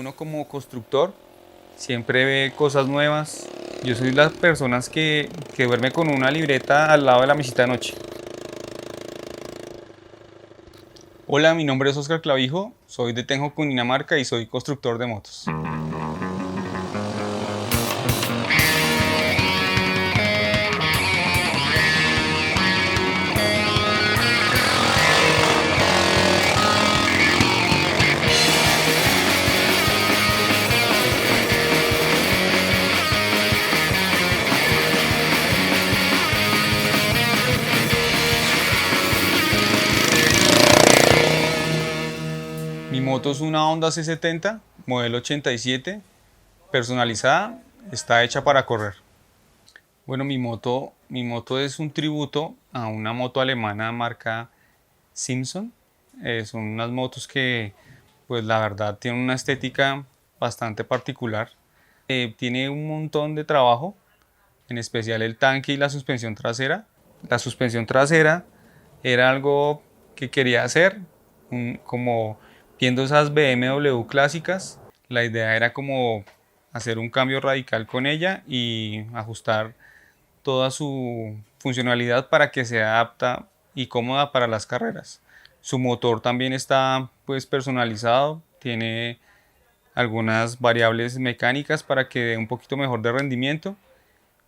uno como constructor siempre ve cosas nuevas. Yo soy las personas que duerme con una libreta al lado de la mesita de noche. Hola, mi nombre es Oscar Clavijo, soy de Tenjo, Cundinamarca y soy constructor de motos. Mi moto es una Honda C70, modelo 87, personalizada, está hecha para correr. Bueno, mi moto es un tributo a una moto alemana marca Simpson. Son unas motos que, pues la verdad, tienen una estética bastante particular. Tiene un montón de trabajo, en especial el tanque y la suspensión trasera. La suspensión trasera era algo que quería hacer, como viendo esas BMW clásicas. La idea era como hacer un cambio radical con ella y ajustar toda su funcionalidad para que sea apta y cómoda para las carreras. Su motor también está pues personalizado, tiene algunas variables mecánicas para que dé un poquito mejor de rendimiento.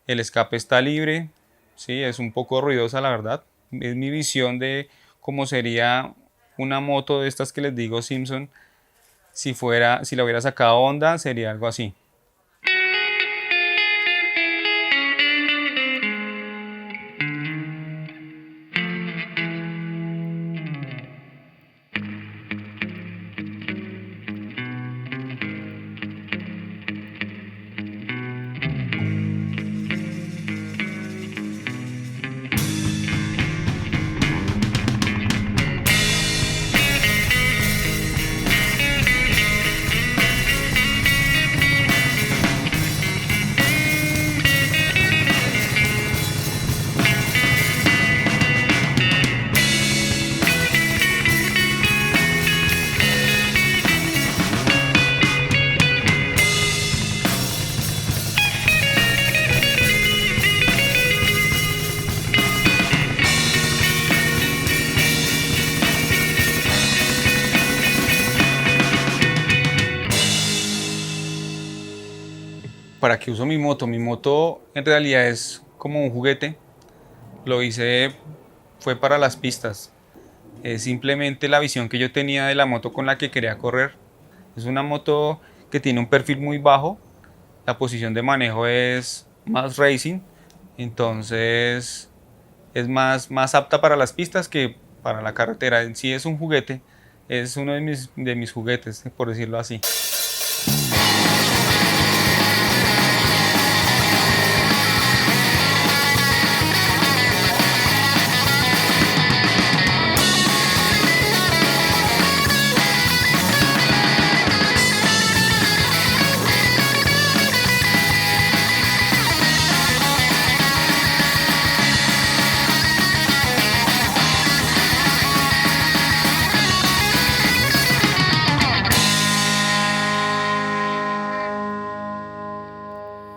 El escape está libre, sí, es un poco ruidosa la verdad. Es mi visión de cómo sería una moto de estas que les digo Simpson. Si la hubiera sacado Honda, sería algo así. ¿Para qué uso mi moto? Mi moto en realidad es como un juguete. Lo hice, fue para las pistas. Es simplemente la visión que yo tenía de la moto con la que quería correr. Es una moto que tiene un perfil muy bajo. La posición de manejo es más racing. Entonces es más apta para las pistas que para la carretera. En sí es un juguete. Es uno de mis juguetes, por decirlo así.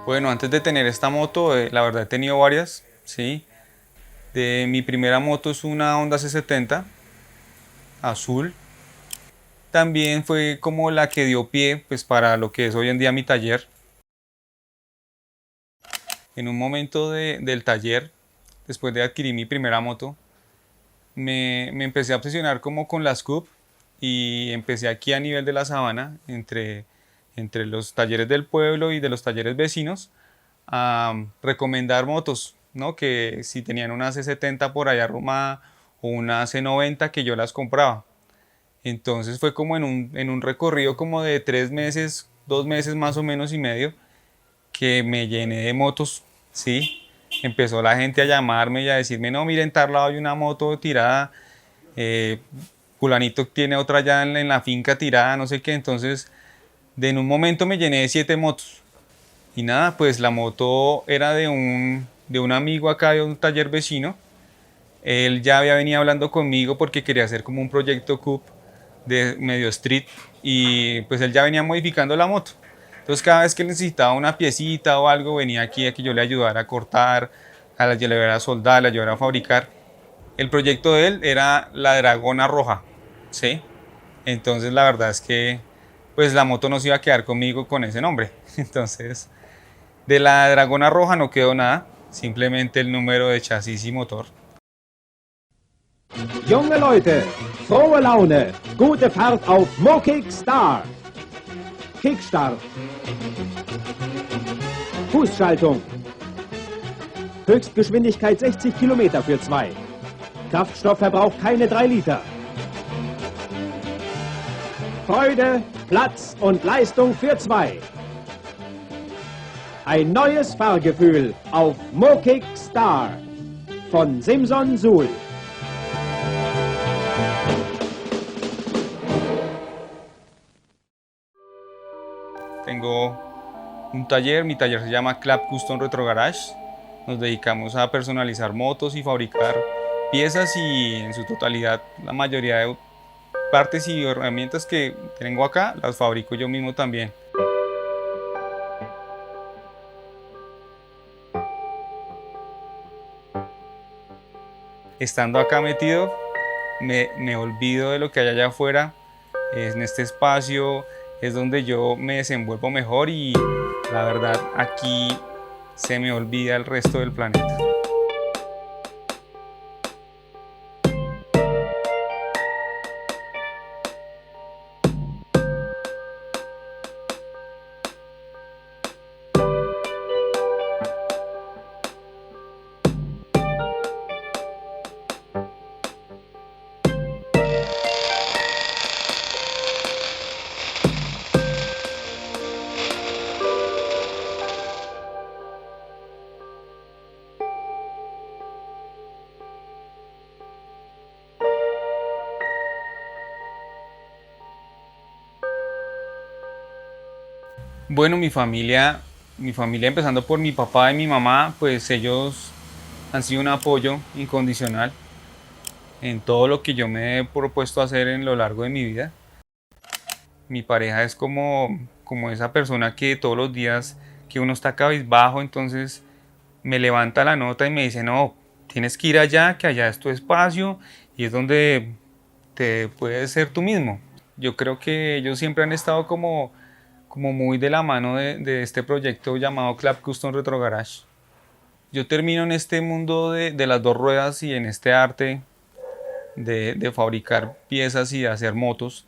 Bueno, antes de tener esta moto, la verdad he tenido varias, ¿sí? Mi primera moto es una Honda C70 azul. También fue como la que dio pie pues, para lo que es hoy en día mi taller. En un momento del taller, después de adquirir mi primera moto, me empecé a obsesionar como con las Scoop y empecé aquí a nivel de la sabana, entre los talleres del pueblo y de los talleres vecinos, a recomendar motos, ¿no? Que si tenían una C70 por allá arrumada o una C90 que yo las compraba. Entonces fue como en un recorrido como de 3 meses, 2 meses más o menos y medio, que me llené de motos, ¿sí? Empezó la gente a llamarme y a decirme, no, miren, tal lado hay una moto tirada, eh, fulanito tiene otra ya en la finca tirada, no sé qué. Entonces, en un momento me llené de 7 motos. Y nada, pues la moto era de un amigo acá de un taller vecino. Él ya había venido hablando conmigo porque quería hacer como un proyecto CUP de medio street, y pues él ya venía modificando la moto. Entonces cada vez que él necesitaba una piecita o algo, venía aquí a que yo le ayudara a cortar, a le ayudara a soldar, le ayudara a fabricar. El proyecto de él era la Dragona Roja, ¿sí? Entonces la verdad es que pues la moto no se iba a quedar conmigo con ese nombre. Entonces de la Dragona Roja no quedó nada, simplemente el número de chasis y motor. Junge Leute, frohe Laune, gute Fahrt auf Mokik Star. Kickstart. Fußschaltung. Höchstgeschwindigkeit 60 Kilometer für 2. Kraftstoffverbrauch keine 3 Liter. Freude, Platz und Leistung für 2. Ein neues Fahrgefühl auf Mokik Star von Simson Sul. Tengo un taller, mi taller se llama Clap Custom Retro Garage. Nos dedicamos a personalizar motos y fabricar piezas, y en su totalidad la mayoría de partes y herramientas que tengo acá las fabrico yo mismo también. Estando acá metido me olvido de lo que hay allá afuera. En este espacio es donde yo me desenvuelvo mejor, y la verdad aquí se me olvida el resto del planeta. Bueno, mi familia empezando por mi papá y mi mamá, pues ellos han sido un apoyo incondicional en todo lo que yo me he propuesto hacer en lo largo de mi vida. Mi pareja es como esa persona que todos los días que uno está cabizbajo, entonces me levanta la nota y me dice: no, tienes que ir allá, que allá es tu espacio y es donde te puedes ser tú mismo. Yo creo que ellos siempre han estado como muy de la mano de este proyecto llamado Clap Custom Retro Garage. Yo termino en este mundo de las dos ruedas y en este arte de fabricar piezas y de hacer motos,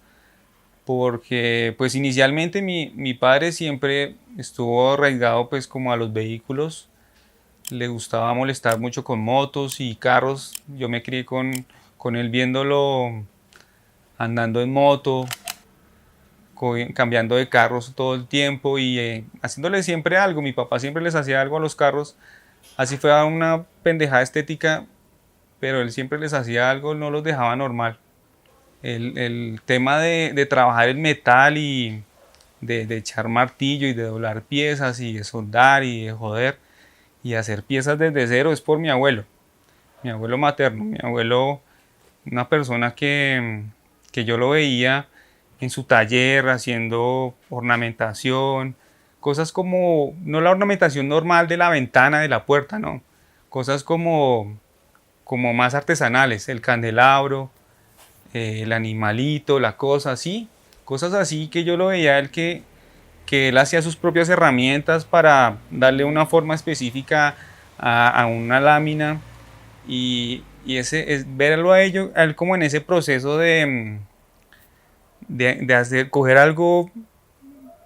porque pues inicialmente mi padre siempre estuvo arraigado pues como a los vehículos, le gustaba molestar mucho con motos y carros. Yo me crié con él viéndolo andando en moto, cambiando de carros todo el tiempo y haciéndole siempre algo. Mi papá siempre les hacía algo a los carros, así fue una pendejada estética, pero él siempre les hacía algo, no los dejaba normal. El tema de trabajar el metal y de echar martillo y de doblar piezas y de soldar y de joder y hacer piezas desde cero es por mi abuelo materno, mi abuelo, una persona que yo lo veía en su taller haciendo ornamentación, cosas como, no la ornamentación normal de la ventana, de la puerta, no, cosas como más artesanales, el candelabro, el animalito, la cosa así, cosas así que yo lo veía él que él hacía sus propias herramientas para darle una forma específica a una lámina, y ese es verlo a él como en ese proceso de hacer, coger algo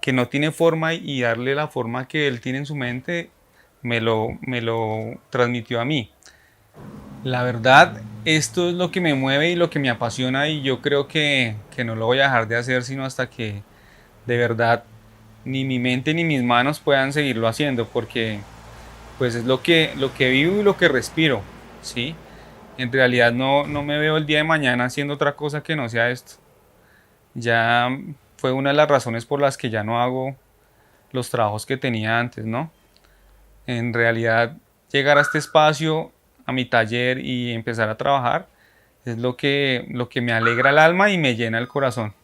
que no tiene forma y darle la forma que él tiene en su mente, me lo transmitió a mí. La verdad, esto es lo que me mueve y lo que me apasiona, y yo creo que no lo voy a dejar de hacer sino hasta que de verdad ni mi mente ni mis manos puedan seguirlo haciendo, porque pues es lo que vivo y lo que respiro, ¿sí? En realidad no me veo el día de mañana haciendo otra cosa que no sea esto. Ya fue una de las razones por las que ya no hago los trabajos que tenía antes, ¿no? En realidad, llegar a este espacio, a mi taller y empezar a trabajar, Es lo que me alegra el alma y me llena el corazón.